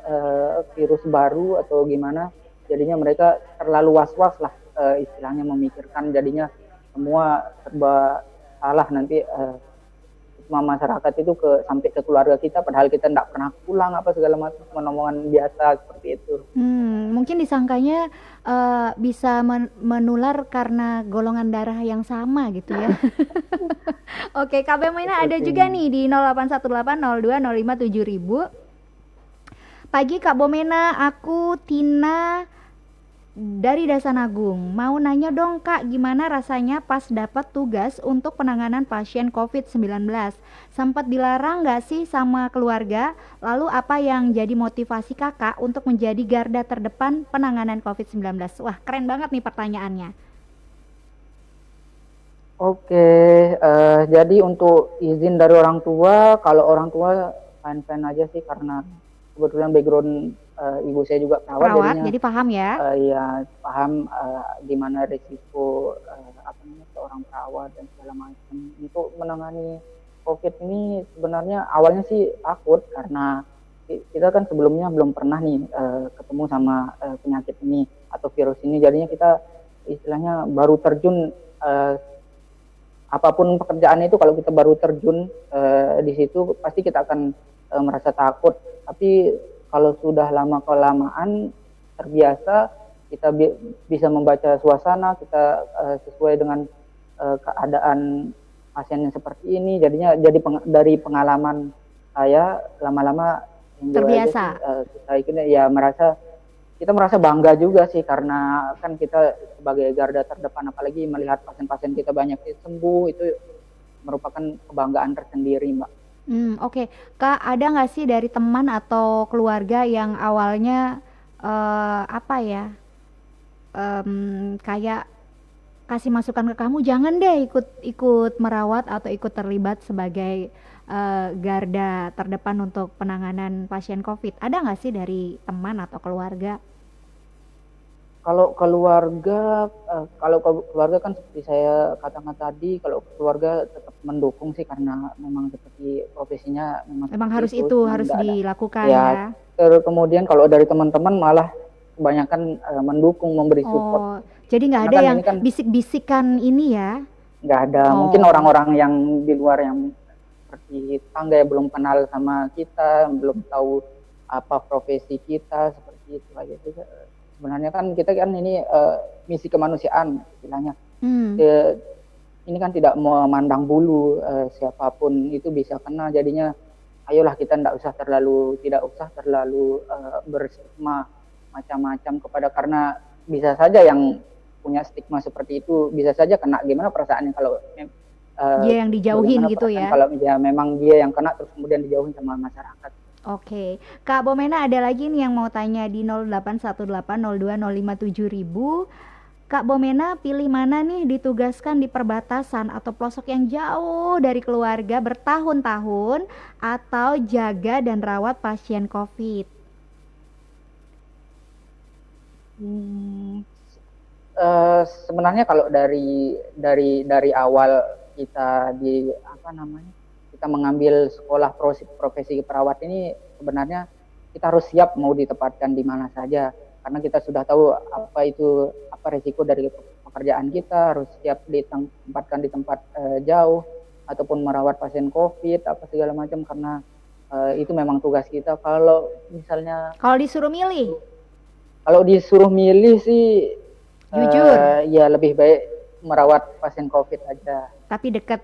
virus baru atau gimana, jadinya mereka terlalu was-was lah istilahnya, memikirkan, jadinya semua serba salah nanti. Masyarakat itu sampai ke keluarga kita, padahal kita tidak pernah pulang apa segala macam, omongan biasa seperti itu. Mungkin disangkanya bisa menular karena golongan darah yang sama gitu ya. Oke, Kak Bomena ada juga nih di 081802057000. Pagi Kak Bomena, aku Tina dari Dasanagung. Mau nanya dong Kak, gimana rasanya pas dapat tugas untuk penanganan pasien COVID-19? Sempat dilarang nggak sih sama keluarga? Lalu apa yang jadi motivasi Kakak untuk menjadi garda terdepan penanganan COVID-19? Wah, keren banget nih pertanyaannya. Oke, jadi untuk izin dari orang tua, kalau orang tua fine-fine aja sih, karena kebetulan background ibu saya juga perawat, jadi paham ya? Iya, paham gimana risiko seorang perawat dan segala macam untuk menangani COVID ini. Sebenarnya awalnya sih takut karena kita kan sebelumnya belum pernah nih ketemu sama penyakit ini atau virus ini, jadinya kita istilahnya baru terjun apapun pekerjaan itu kalau kita baru terjun di situ pasti kita akan merasa takut. Tapi kalau sudah lama kelamaan terbiasa, kita bisa membaca suasana, kita sesuai dengan keadaan pasien yang seperti ini. Jadinya dari pengalaman saya lama-lama Terbiasa. kita kita merasa bangga juga sih, karena kan kita sebagai garda terdepan, apalagi melihat pasien-pasien kita banyak sembuh, itu merupakan kebanggaan tersendiri, Mbak. Oke. Kak, ada nggak sih dari teman atau keluarga yang awalnya kayak kasih masukan ke kamu, jangan deh ikut merawat atau ikut terlibat sebagai garda terdepan untuk penanganan pasien COVID. Ada nggak sih dari teman atau keluarga? Kalau keluarga kan seperti saya katakan tadi, kalau keluarga tetap mendukung sih, karena memang seperti profesinya Memang harus cuman harus nggak ada. dilakukan Ya, ya. terus kemudian kalau dari teman-teman malah kebanyakan mendukung, memberi support. Oh, jadi nggak Karena ada kan yang ini kan bisik-bisikan ini ya? nggak ada, mungkin Oh, orang-orang yang di luar yang seperti tangga, ya belum kenal sama kita, belum tahu apa profesi kita, seperti itu aja sih. Sebenarnya kan kita kan ini misi kemanusiaan istilahnya. hmm. Ini kan tidak memandang bulu, siapapun itu bisa kena. Jadinya ayolah kita tidak usah terlalu berstigma macam-macam karena bisa saja yang punya stigma seperti itu bisa saja kena. Gimana perasaannya kalau Dia yang dijauhin gitu ya? kalau ya memang dia yang kena terus kemudian dijauhin sama masyarakat. Oke, Kak Bomena ada lagi nih yang mau tanya di 081802057000. Kak Bomena pilih mana nih, ditugaskan di perbatasan atau pelosok yang jauh dari keluarga bertahun-tahun, atau jaga dan rawat pasien COVID? Sebenarnya kalau dari awal kita kita mengambil sekolah profesi perawat ini, sebenarnya kita harus siap mau ditempatkan di mana saja, karena kita sudah tahu apa risiko dari pekerjaan kita, harus siap ditempatkan di tempat jauh ataupun merawat pasien COVID apa segala macam, karena itu memang tugas kita. Kalau disuruh milih sih Jujur. ya lebih baik merawat pasien COVID aja. Tapi dekat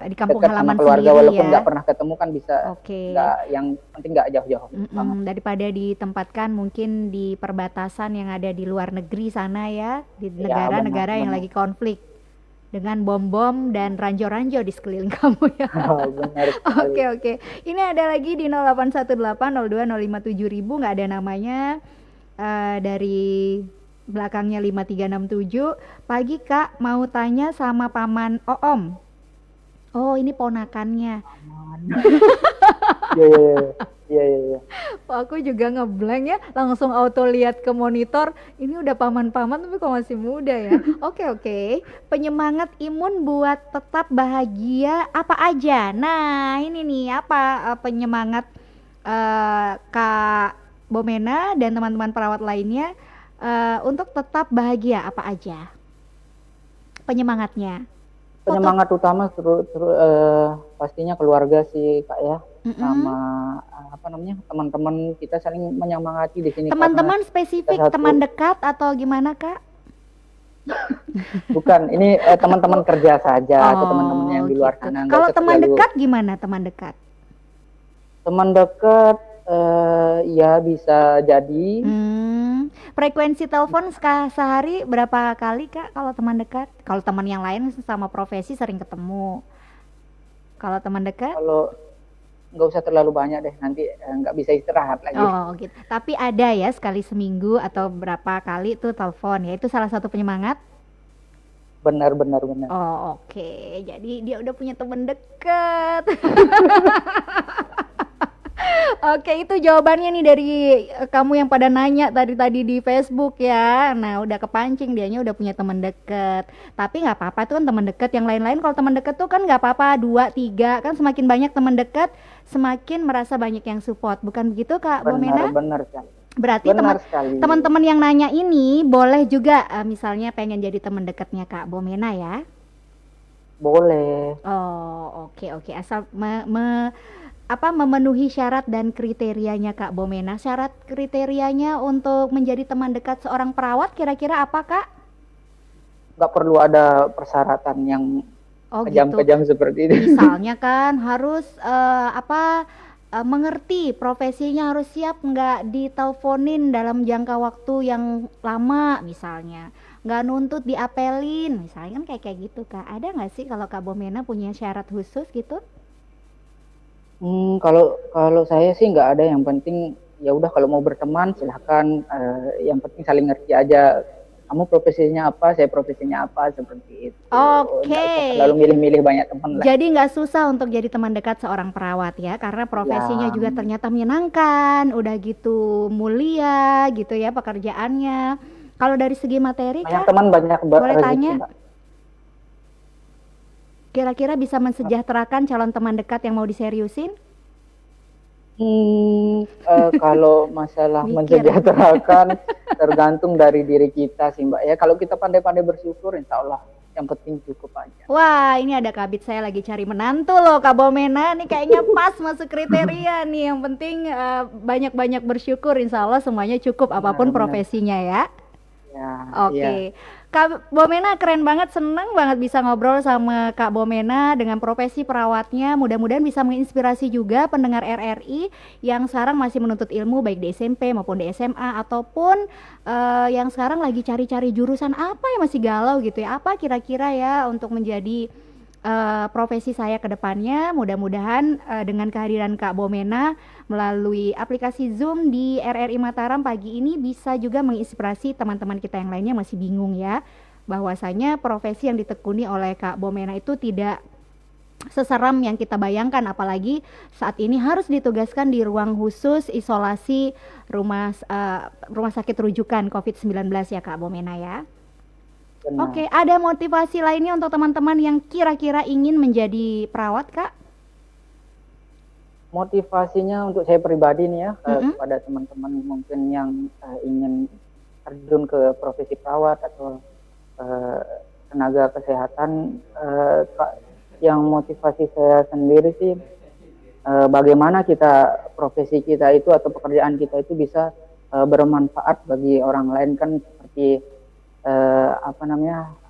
di kampung Dekat sama halaman keluarga, sendiri walaupun ya. nggak pernah ketemu kan bisa. Oke. Yang penting nggak jauh-jauh banget. Daripada ditempatkan mungkin di perbatasan yang ada di luar negeri sana ya, di Ya, negara-negara yang benar. lagi konflik dengan bom-bom dan ranjau-ranjau di sekeliling kamu ya. Benar sekali. Oke. Ini ada lagi di 081802057000, nggak ada namanya, dari belakangnya 5367. Pagi Kak, mau tanya sama paman Oom. Oh, ini ponakannya. Iya. Aku juga ngeblank ya, langsung auto lihat ke monitor. Ini udah paman-paman tapi kok masih muda ya. Oke. Penyemangat imun buat tetap bahagia apa aja? Nah, ini nih apa penyemangat Kak Bomena dan teman-teman perawat lainnya untuk tetap bahagia apa aja? Penyemangatnya. Penyemangat utama pastinya keluarga sih Kak ya. Sama teman-teman kita saling menyemangati di sini. Teman-teman spesifik, teman dekat atau gimana Kak? Bukan, ini teman-teman kerja saja atau teman-teman yang di luar gitu. sana. Kalau teman dekat gimana teman dekat? Teman dekat ya bisa jadi. Frekuensi telepon sehari berapa kali Kak kalau teman dekat? Kalau teman yang lain sama profesi sering ketemu. Kalau teman dekat? Kalau nggak usah terlalu banyak deh, nanti nggak bisa istirahat lagi. Oh gitu. Tapi ada ya sekali seminggu atau berapa kali tuh telepon ya, itu salah satu penyemangat? Benar. Oh oke. Jadi dia udah punya teman dekat. Oke, itu jawabannya nih dari kamu yang pada nanya tadi di Facebook ya. Nah, udah kepancing, dianya udah punya teman deket. Tapi nggak apa-apa, itu kan teman deket. Yang lain-lain kalau teman deket tuh kan nggak apa-apa, 2, 3. Kan semakin banyak teman dekat, semakin merasa banyak yang support. Bukan begitu Kak Bomena? Benar sekali. Berarti sekali. teman-teman yang nanya ini boleh juga misalnya pengen jadi teman dekatnya Kak Bomena ya. Boleh. Oh, oke. Asal memenuhi syarat dan kriterianya Kak Bomena. Syarat kriterianya untuk menjadi teman dekat seorang perawat kira-kira apa, Kak? Nggak perlu ada persyaratan yang Oh gitu. kejam-kejam seperti itu. Misalnya kan harus mengerti profesinya, harus siap nggak diteleponin dalam jangka waktu yang lama misalnya, nggak nuntut diapelin misalnya, kan kayak gitu Kak. Ada nggak sih kalau Kak Bomena punya syarat khusus gitu? Kalau saya sih nggak ada, yang penting ya udah kalau mau berteman silahkan, yang penting saling ngerti aja. Kamu profesinya apa, saya profesinya apa, seperti itu. Oke. Nggak usah selalu milih-milih banyak teman lah. Jadi nggak susah untuk jadi teman dekat seorang perawat ya, karena profesinya Ya. juga ternyata menyenangkan, udah gitu mulia gitu ya pekerjaannya. Kalau dari segi materi Banyak Kak, teman, banyak boleh rezeki, tanya, Mbak. kira-kira bisa mensejahterakan calon teman dekat yang mau diseriusin? Kalau masalah Mikir. mensejahterakan tergantung dari diri kita sih Mbak ya. Kalau kita pandai-pandai bersyukur, insya Allah yang penting cukup aja. Wah, ini ada kabit saya lagi cari menantu loh Kak Bomena. Nih kayaknya pas masuk kriteria nih. Yang penting banyak-banyak bersyukur, insya Allah semuanya cukup apapun Benar. profesinya ya. Ya, Oke, iya. Kak Bomena keren banget, seneng banget bisa ngobrol sama Kak Bomena dengan profesi perawatnya. Mudah-mudahan bisa menginspirasi juga pendengar RRI yang sekarang masih menuntut ilmu baik di SMP maupun di SMA, ataupun yang sekarang lagi cari-cari jurusan apa yang masih galau gitu ya. Apa kira-kira ya untuk menjadi profesi saya ke depannya. Mudah-mudahan dengan kehadiran Kak Bomena melalui aplikasi Zoom di RRI Mataram pagi ini bisa juga menginspirasi teman-teman kita yang lainnya masih bingung ya, bahwasanya profesi yang ditekuni oleh Kak Bomena itu tidak seseram yang kita bayangkan, apalagi saat ini harus ditugaskan di ruang khusus isolasi rumah sakit rujukan COVID-19 ya Kak Bomena ya. Benar. Oke, ada motivasi lainnya untuk teman-teman yang kira-kira ingin menjadi perawat, Kak? Motivasinya untuk saya pribadi nih ya, kepada teman-teman mungkin yang ingin terjun ke profesi perawat atau tenaga kesehatan, yang motivasi saya sendiri sih bagaimana profesi kita itu atau pekerjaan kita itu bisa bermanfaat bagi orang lain, kan seperti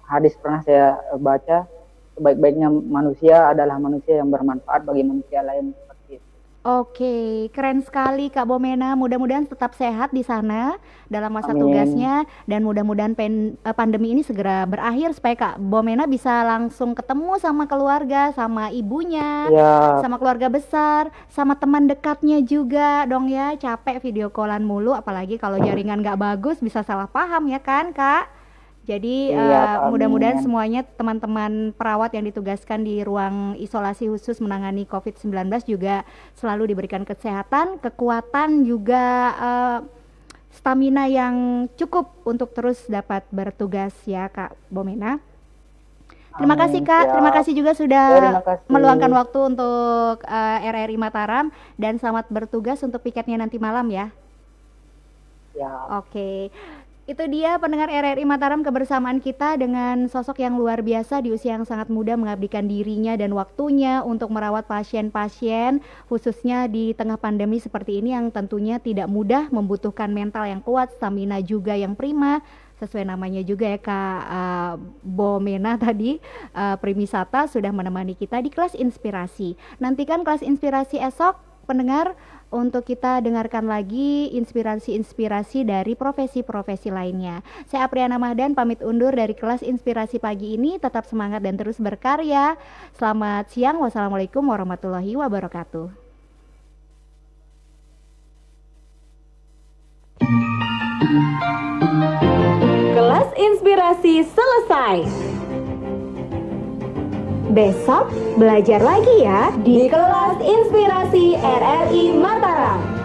hadis pernah saya baca, sebaik-baiknya manusia adalah manusia yang bermanfaat bagi manusia lain, seperti itu. Oke, keren sekali Kak Bomena. Mudah-mudahan tetap sehat di sana dalam masa Amin. tugasnya, dan mudah-mudahan pandemi ini segera berakhir supaya Kak Bomena bisa langsung ketemu sama keluarga, sama ibunya, Ya, sama keluarga besar, sama teman dekatnya juga dong ya. Capek video callan mulu, apalagi kalau jaringan nggak bagus bisa salah paham ya kan Kak? Jadi iya, mudah-mudahan amin. semuanya teman-teman perawat yang ditugaskan di ruang isolasi khusus menangani COVID-19 juga selalu diberikan kesehatan, kekuatan, juga stamina yang cukup untuk terus dapat bertugas ya Kak Bomena. Terima Amin, kasih Kak, siap. terima kasih juga sudah Terima kasih. meluangkan waktu untuk RRI Mataram, dan selamat bertugas untuk piketnya nanti malam ya. Ya. Oke. Itu dia pendengar RRI Mataram, kebersamaan kita dengan sosok yang luar biasa di usia yang sangat muda mengabdikan dirinya dan waktunya untuk merawat pasien-pasien, khususnya di tengah pandemi seperti ini yang tentunya tidak mudah, membutuhkan mental yang kuat, stamina juga yang prima. Sesuai namanya juga ya Kak Bomena tadi, Primisata sudah menemani kita di kelas inspirasi. Nantikan kelas inspirasi esok pendengar, untuk kita dengarkan lagi inspirasi-inspirasi dari profesi-profesi lainnya. Saya Apriana Mahdan pamit undur dari kelas inspirasi pagi ini. Tetap semangat dan terus berkarya. Selamat siang. Wassalamualaikum warahmatullahi wabarakatuh. Kelas inspirasi selesai. Besok belajar lagi ya di kelas inspirasi RRI Mataram.